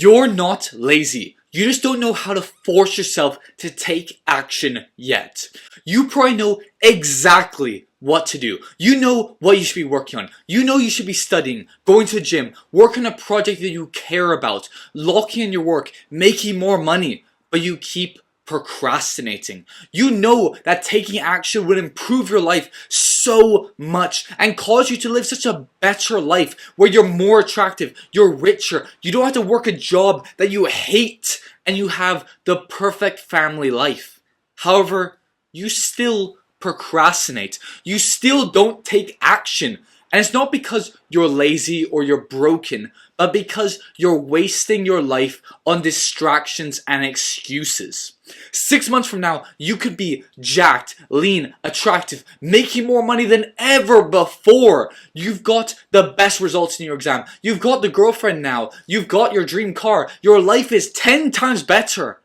You're not lazy. You just don't know how to force yourself to take action yet. You probably know exactly what to do. You know what you should be working on. You know you should be studying, going to the gym, working on a project that you care about, locking in your work, making more money, but you keep procrastinating. You know that taking action would improve your life so much and cause you to live such a better life where you're more attractive, you're richer, you don't have to work a job that you hate, and you have the perfect family life. However, you still procrastinate. You still don't take action. And it's not because you're lazy or you're broken, but because you're wasting your life on distractions and excuses. 6 months from now, you could be jacked, lean, attractive, making more money than ever before. You've got the best results in your exam. You've got the girlfriend now. You've got your dream car. Your life is 10 times better.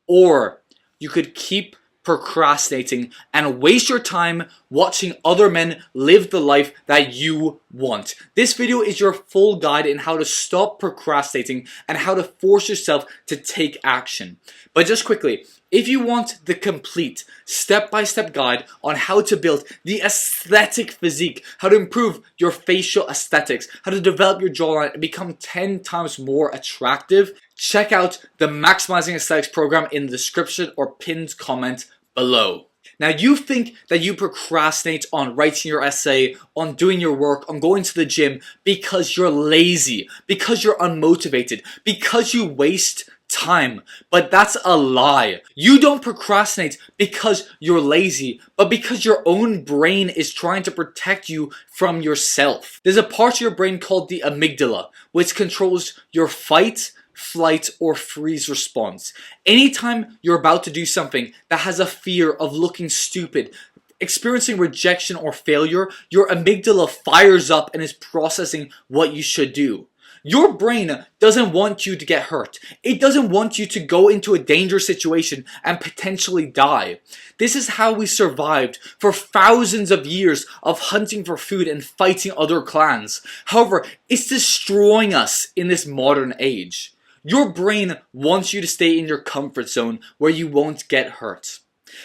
Or you could keep procrastinating and waste your time watching other men live the life that you want. This video is your full guide in how to stop procrastinating and how to force yourself to take action. But just quickly, if you want the complete step-by-step guide on how to build the aesthetic physique, how to improve your facial aesthetics, how to develop your jawline and become 10 times more attractive, check out the Maximizing Aesthetics program in the description or pinned comment below. Now you think that you procrastinate on writing your essay, on doing your work, on going to the gym because you're lazy, because you're unmotivated, because you waste time. But that's a lie. You don't procrastinate because you're lazy, but because your own brain is trying to protect you from yourself. There's a part of your brain called the amygdala, which controls your fight, flight, or freeze response. Anytime you're about to do something that has a fear of looking stupid, experiencing rejection or failure, your amygdala fires up and is processing what you should do. Your brain doesn't want you to get hurt. It doesn't want you to go into a dangerous situation and potentially die. This is how we survived for thousands of years of hunting for food and fighting other clans. However, it's destroying us in this modern age. Your brain wants you to stay in your comfort zone where you won't get hurt.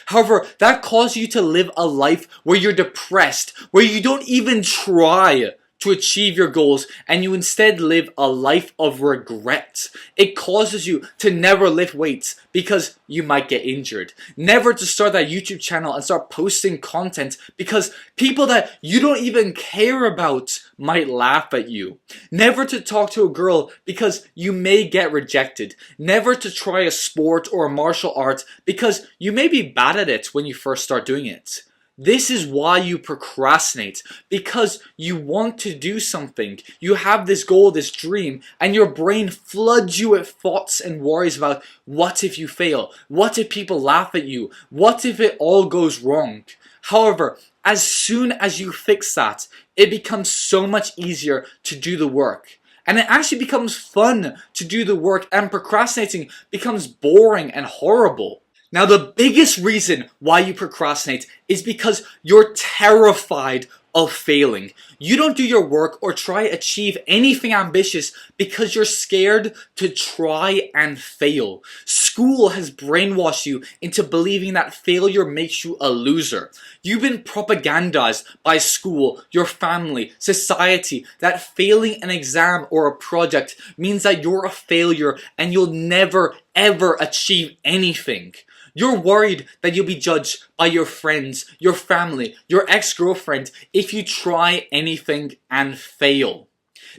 However, that causes you to live a life where you're depressed, where you don't even try to achieve your goals, and you instead live a life of regret. It causes you to never lift weights because you might get injured. Never to start that YouTube channel and start posting content because people that you don't even care about might laugh at you. Never to talk to a girl because you may get rejected. Never to try a sport or a martial art because you may be bad at it when you first start doing it. This is why you procrastinate, because you want to do something. You have this goal, this dream, and your brain floods you with thoughts and worries about what if you fail? What if people laugh at you? What if it all goes wrong? However, as soon as you fix that, it becomes so much easier to do the work. And it actually becomes fun to do the work, and procrastinating becomes boring and horrible. Now, the biggest reason why you procrastinate is because you're terrified of failing. You don't do your work or try to achieve anything ambitious because you're scared to try and fail. School has brainwashed you into believing that failure makes you a loser. You've been propagandized by school, your family, society, that failing an exam or a project means that you're a failure and you'll never ever achieve anything. You're worried that you'll be judged by your friends, your family, your ex-girlfriend if you try anything and fail.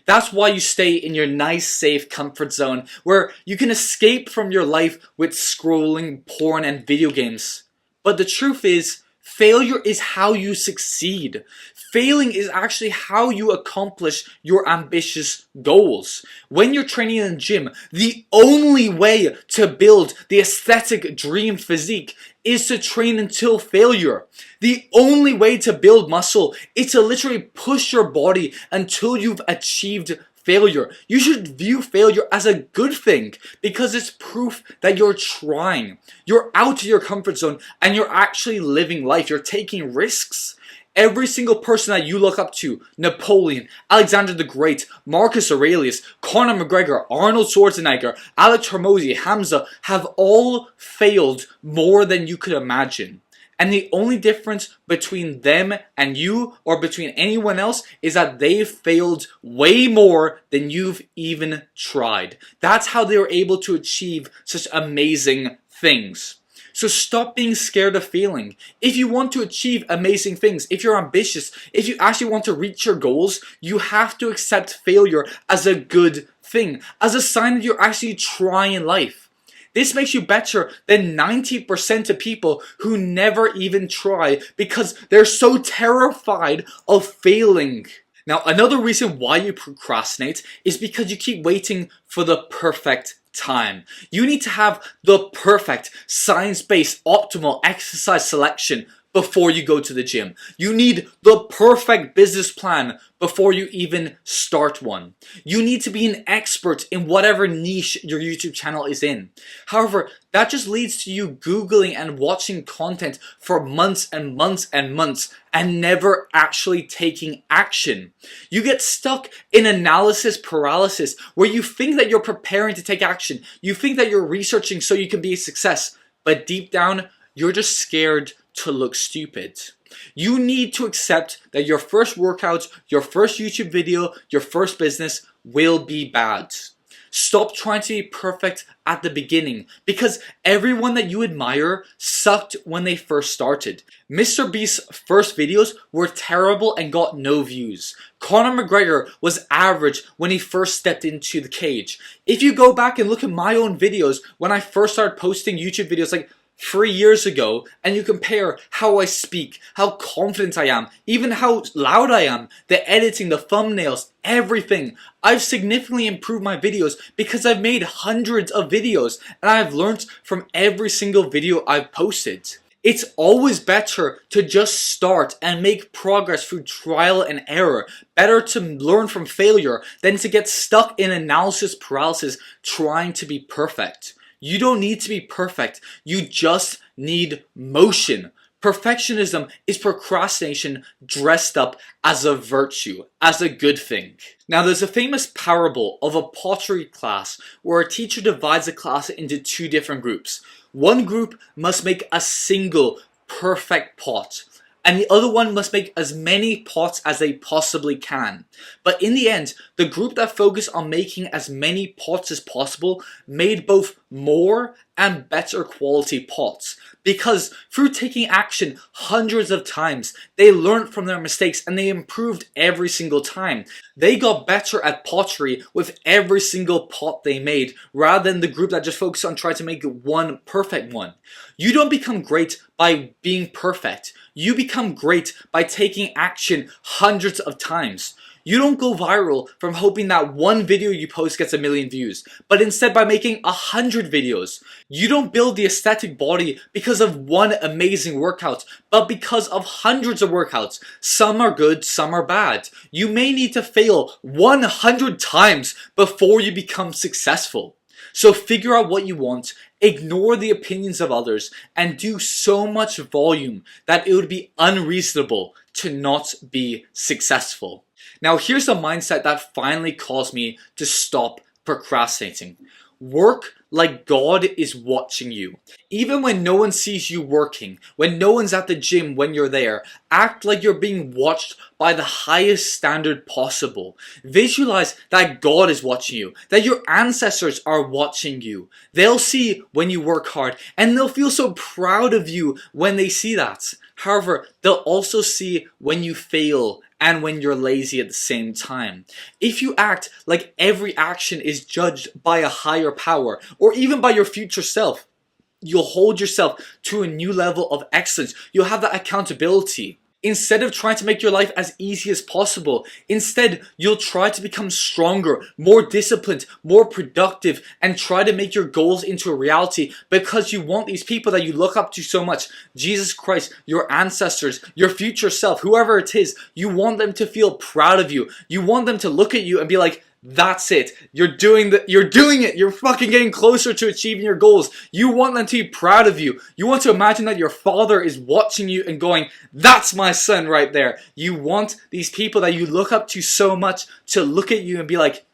That's why you stay in your nice, safe comfort zone where you can escape from your life with scrolling, porn, and video games. But the truth is, failure is how you succeed. Failing is actually how you accomplish your ambitious goals. When you're training in the gym, the only way to build the aesthetic dream physique is to train until failure. The only way to build muscle is to literally push your body until you've achieved failure. You should view failure as a good thing because it's proof that you're trying. You're out of your comfort zone and you're actually living life. You're taking risks. Every single person that you look up to, Napoleon, Alexander the Great, Marcus Aurelius, Conor McGregor, Arnold Schwarzenegger, Alex Hormozy, Hamza, have all failed more than you could imagine. And the only difference between them and you, or between anyone else, is that they've failed way more than you've even tried. That's how they were able to achieve such amazing things. So stop being scared of failing. If you want to achieve amazing things, if you're ambitious, if you actually want to reach your goals, you have to accept failure as a good thing, as a sign that you're actually trying in life. This makes you better than 90% of people who never even try because they're so terrified of failing. Now, another reason why you procrastinate is because you keep waiting for the perfect time. You need to have the perfect science-based optimal exercise selection before you go to the gym. You need the perfect business plan before you even start one. You need to be an expert in whatever niche your YouTube channel is in. However, that just leads to you Googling and watching content for months and months and months and never actually taking action. You get stuck in analysis paralysis where you think that you're preparing to take action. You think that you're researching so you can be a success, but deep down, you're just scared to look stupid. You need to accept that your first workout, your first YouTube video, your first business will be bad. Stop trying to be perfect at the beginning because everyone that you admire sucked when they first started. Mr. Beast's first videos were terrible and got no views. Conor McGregor was average when he first stepped into the cage. If you go back and look at my own videos when I first started posting YouTube videos like 3 years ago, and you compare how I speak, how confident I am, even how loud I am, the editing, the thumbnails, everything. I've significantly improved my videos because I've made hundreds of videos and I've learned from every single video I've posted. It's always better to just start and make progress through trial and error. Better to learn from failure than to get stuck in analysis paralysis trying to be perfect. You don't need to be perfect. You just need motion. Perfectionism is procrastination dressed up as a virtue, as a good thing. Now, there's a famous parable of a pottery class where a teacher divides a class into two different groups. One group must make a single perfect pot, and the other one must make as many pots as they possibly can. But in the end, the group that focused on making as many pots as possible made both more and better quality pots. Because through taking action hundreds of times, they learned from their mistakes and they improved every single time. They got better at pottery with every single pot they made, rather than the group that just focused on trying to make one perfect one. You don't become great by being perfect. You become great by taking action hundreds of times. You don't go viral from hoping that one video you post gets 1 million views, but instead by making 100 videos. You don't build the aesthetic body because of one amazing workout, but because of hundreds of workouts. Some are good, some are bad. You may need to fail 100 times before you become successful. So figure out what you want, ignore the opinions of others, and do so much volume that it would be unreasonable to not be successful. Now, here's the mindset that finally caused me to stop procrastinating. Work like God is watching you. Even when no one sees you working, when no one's at the gym when you're there, act like you're being watched by the highest standard possible. Visualize that God is watching you, that your ancestors are watching you. They'll see when you work hard, and they'll feel so proud of you when they see that. However, they'll also see when you fail and when you're lazy at the same time. If you act like every action is judged by a higher power, or even by your future self, you'll hold yourself to a new level of excellence. You'll have that accountability. Instead of trying to make your life as easy as possible, instead you'll try to become stronger, more disciplined, more productive, and try to make your goals into a reality because you want these people that you look up to so much, Jesus Christ, your ancestors, your future self, whoever it is, you want them to feel proud of you. You want them to look at you and be like, That's it. You're doing it. You're fucking getting closer to achieving your goals. You want them to be proud of you. You want to imagine that your father is watching you and going, that's my son right there. You want these people that you look up to so much to look at you and be like,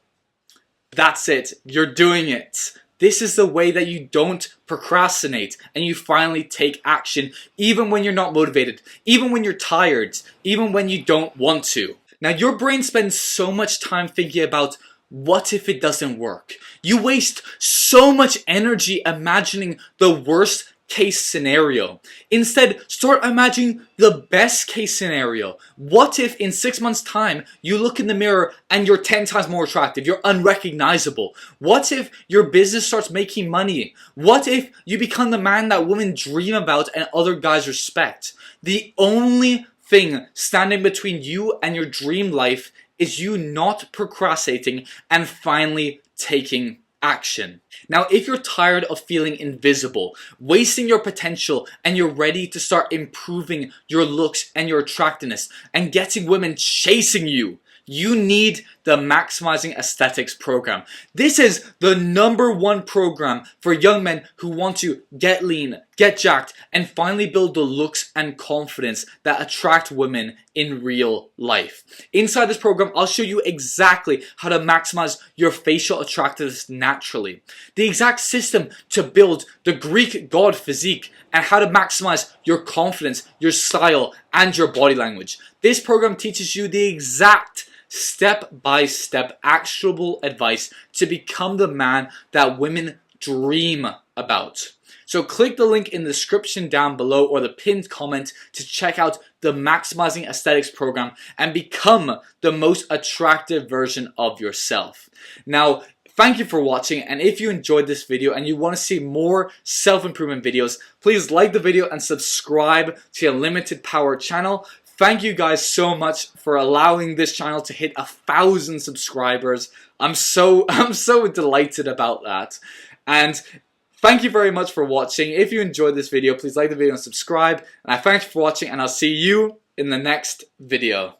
that's it. You're doing it. This is the way that you don't procrastinate and you finally take action even when you're not motivated, even when you're tired, even when you don't want to. Now, your brain spends so much time thinking about what if it doesn't work. You waste so much energy imagining the worst case scenario. Instead, start imagining the best case scenario. What if in 6 months' time you look in the mirror and you're 10 times more attractive, you're unrecognizable? What if your business starts making money? What if you become the man that women dream about and other guys respect? The only thing standing between you and your dream life is you not procrastinating and finally taking action. Now, if you're tired of feeling invisible, wasting your potential, and you're ready to start improving your looks and your attractiveness and getting women chasing you, you need the Maximizing Aesthetics program. This is the #1 program for young men who want to get lean, get jacked, and finally build the looks and confidence that attract women in real life. Inside this program, I'll show you exactly how to maximize your facial attractiveness naturally, the exact system to build the Greek god physique, and how to maximize your confidence, your style, and your body language. This program teaches you the exact step-by-step actionable advice to become the man that women dream about. So click the link in the description down below or the pinned comment to check out the Maximizing Aesthetics program and become the most attractive version of yourself. Now, thank you for watching, and if you enjoyed this video and you want to see more self-improvement videos, please like the video and subscribe to the Limited Power channel. Thank you guys so much for allowing this channel to hit 1,000 subscribers. I'm so delighted about that. And thank you very much for watching. If you enjoyed this video, please like the video and subscribe. And I thank you for watching, and I'll see you in the next video.